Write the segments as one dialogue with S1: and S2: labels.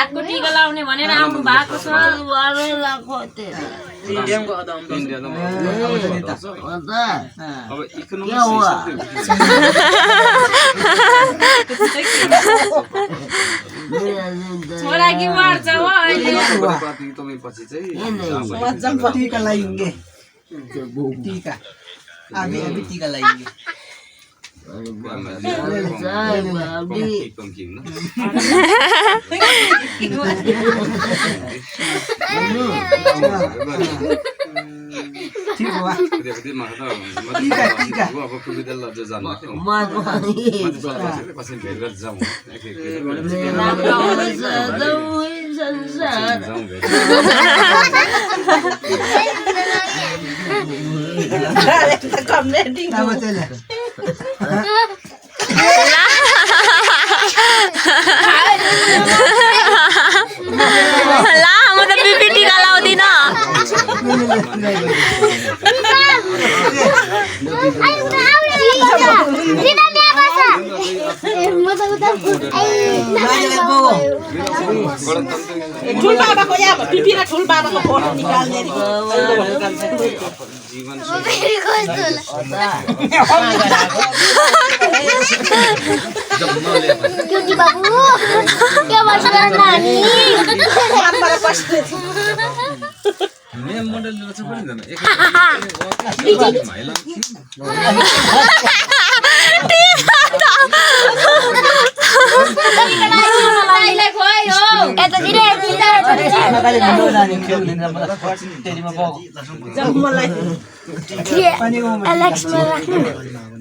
S1: हातको टिका लाउने भनेर आउनु भएको छ
S2: इन्डियाको अदम
S3: अब इकोनोमिक्स
S1: छोरा कि मर्छ हो अहिले
S3: तपाईँ पछि चाहिँ
S2: टीका लगाएंगे टीका अभी अभी टीका लगाएंगे ठीक हुआ टीका
S3: अब विद्यालय जानु पछि भेट गरेर जाउँ
S4: ला म त बिपी टिका लाउँदिन
S5: ठुल बाबाको या पिपी र ठुल बाबाको फोटो निकाल्ने
S6: क्योंकि बाबू क्या बात कर नानी
S3: मेन मोडल चाहिँ पनि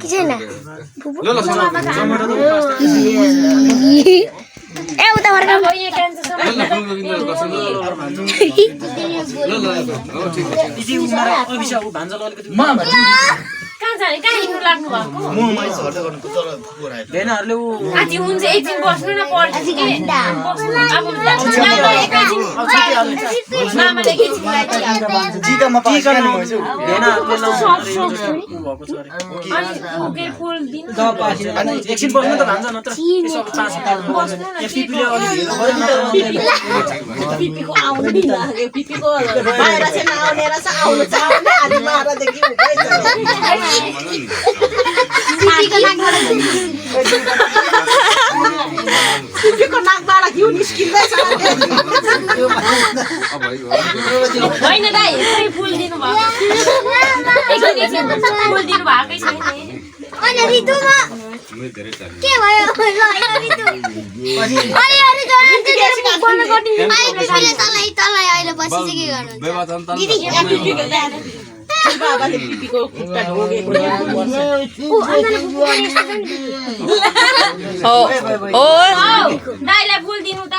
S3: छैन
S1: कहाँ जाने कहाँ हिँड्नु लाग्नु भएको आज हुन्छ एकछिन बस्नु न पढ्छ कि अब मामाले एकछिन फुल दिनु
S2: एकछिन बस्नु त भन्छ नत्र
S5: पिपीको आउनु नि लाग्यो पिपीको बाहिर चाहिँ नआउने रहेछ आउनु चाहने आदि मारादेखि पिपीको नाकबाट घिउ निस्किँदैछ
S1: होइन दाइ खै फुल दिनु भएको एकछिन फुल दिनु भएकै छैन
S6: अनि रितुमा के भयो रितु बोल्नु पर्ने पिपीले तलाई अहिले पछि चाहिँ के गर्नु दिदी
S5: बाबाले पिपीको खुट्टा ढोगेको
S1: दाइलाई फुल दिनु त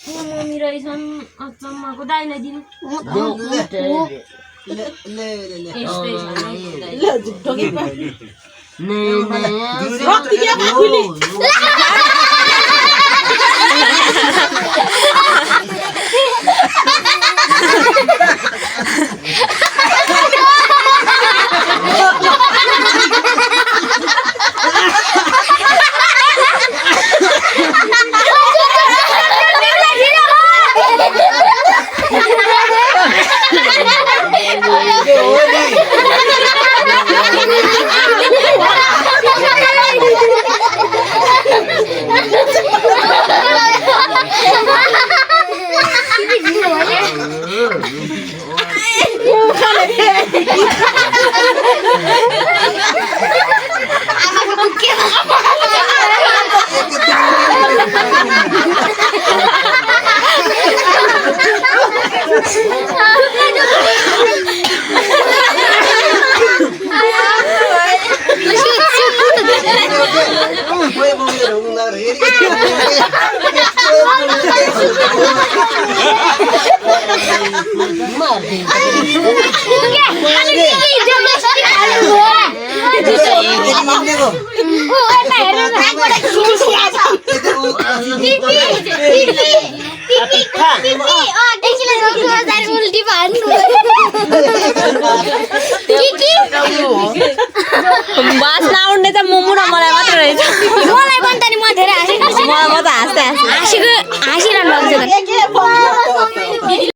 S1: मम्मी रहेछन् अचम्मको दाइलाई दिनु
S4: बास नउड्ने त मोमो र मलाई मात्र रहेछ मलाई पनि त नि म धेरै हाँसेको हाँसी